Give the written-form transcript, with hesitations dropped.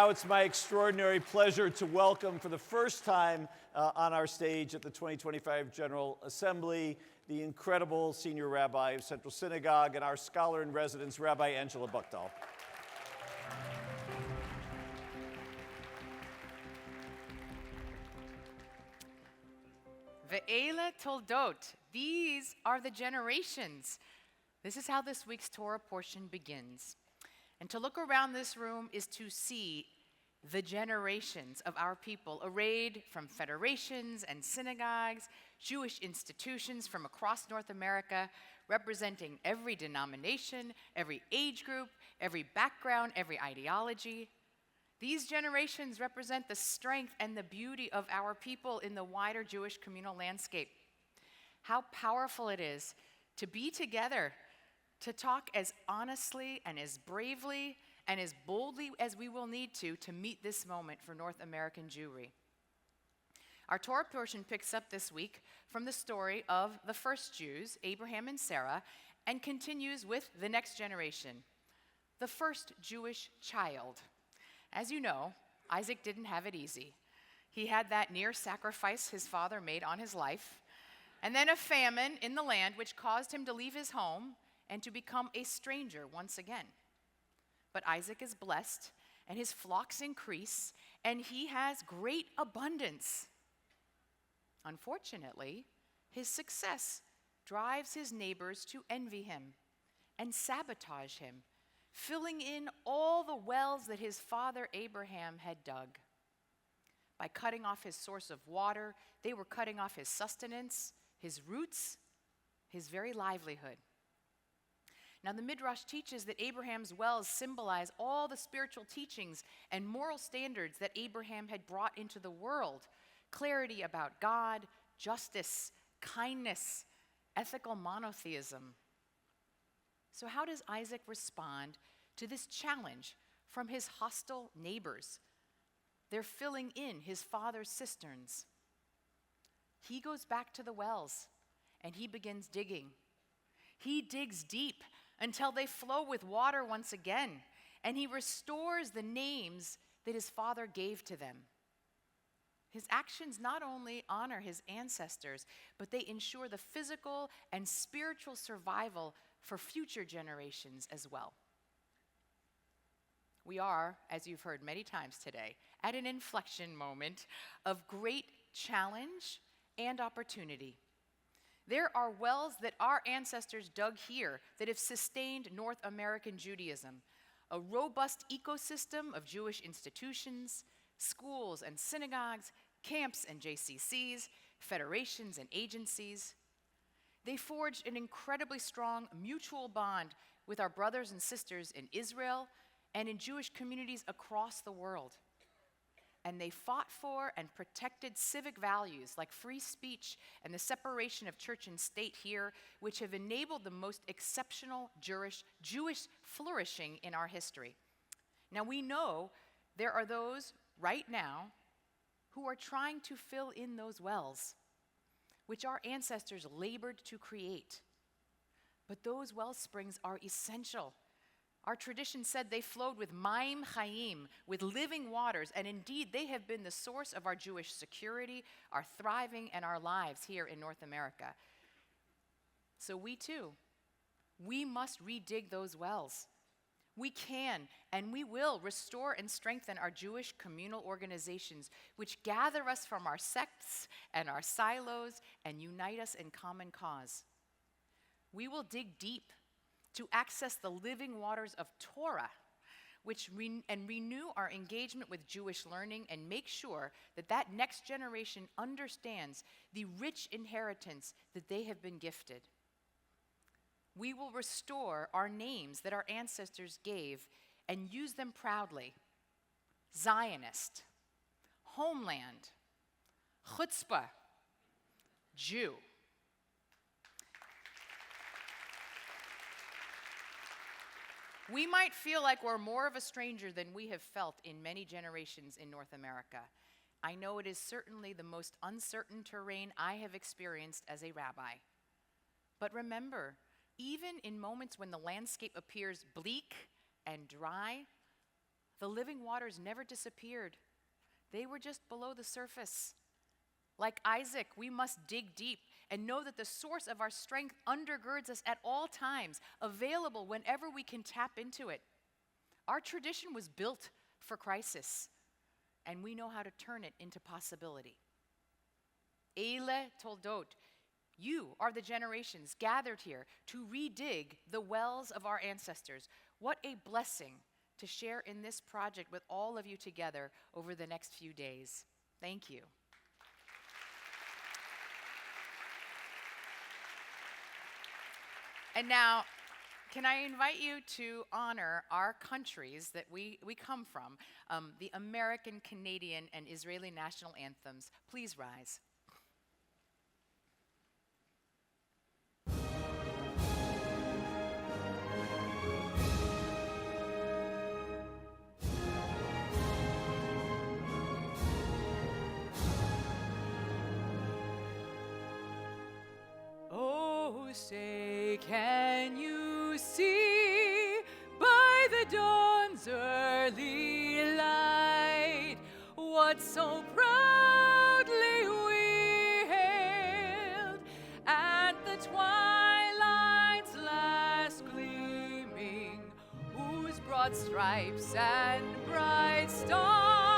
now it's my extraordinary pleasure to welcome for the first time on our stage at the 2025 General Assembly, the incredible Senior Rabbi of Central Synagogue and our scholar in residence, Rabbi Angela Buchdahl. Ve'ele toldot. These are the generations. This is how this week's Torah portion begins. And to look around this room is to see the generations of our people arrayed from federations and synagogues, Jewish institutions from across North America, representing every denomination, every age group, every background, every ideology. These generations represent the strength and the beauty of our people in the wider Jewish communal landscape. How powerful it is to be together, to talk as honestly and as bravely and as boldly as we will need to meet this moment for North American Jewry. Our Torah portion picks up this week from the story of the first Jews, Abraham and Sarah, and continues with the next generation, the first Jewish child. As you know, Isaac didn't have it easy. He had that near sacrifice his father made on his life, and then a famine in the land which caused him to leave his home and to become a stranger once again. But Isaac is blessed, and his flocks increase, and he has great abundance. Unfortunately, his success drives his neighbors to envy him and sabotage him, filling in all the wells that his father Abraham had dug. By cutting off his source of water, they were cutting off his sustenance, his roots, his very livelihood. Now, the Midrash teaches that Abraham's wells symbolize all the spiritual teachings and moral standards that Abraham had brought into the world: clarity about God, justice, kindness, ethical monotheism. So how does Isaac respond to this challenge from his hostile neighbors? They're filling in his father's cisterns. He goes back to the wells and he begins digging. He digs deep until they flow with water once again, and he restores the names that his father gave to them. His actions not only honor his ancestors, but they ensure the physical and spiritual survival for future generations as well. We are, as you've heard many times today, at an inflection moment of great challenge and opportunity. There are wells that our ancestors dug here that have sustained North American Judaism, a robust ecosystem of Jewish institutions, schools and synagogues, camps and JCCs, federations and agencies. They forged an incredibly strong mutual bond with our brothers and sisters in Israel and in Jewish communities across the world. And they fought for and protected civic values like free speech and the separation of church and state here, which have enabled the most exceptional Jewish flourishing in our history. Now, we know there are those right now who are trying to fill in those wells, which our ancestors labored to create. But those well springs are essential. Our tradition said they flowed with Maim Chaim, with living waters, and indeed they have been the source of our Jewish security, our thriving, and our lives here in North America. So we too, we must redig those wells. We can and we will restore and strengthen our Jewish communal organizations, which gather us from our sects and our silos and unite us in common cause. We will dig deep to access the living waters of Torah, and renew our engagement with Jewish learning and make sure that that next generation understands the rich inheritance that they have been gifted. We will restore our names that our ancestors gave and use them proudly: Zionist, homeland, chutzpah, Jew. We might feel like we're more of a stranger than we have felt in many generations in North America. I know it is certainly the most uncertain terrain I have experienced as a rabbi. But remember, even in moments when the landscape appears bleak and dry, The living waters never disappeared. They were just below the surface. Like Isaac, we must dig deep and know that the source of our strength undergirds us at all times, available whenever we can tap into it. Our tradition was built for crisis, and we know how to turn it into possibility. Eile Toldot, you are the generations gathered here to redig the wells of our ancestors. What a blessing to share in this project with all of you together over the next few days. Thank you. And now, can I invite you to honor our countries that we come from, the American, Canadian, and Israeli national anthems. Please rise. Oh, say, can you see by the dawn's early light what so proudly we hailed at the twilight's last gleaming, whose broad stripes and bright stars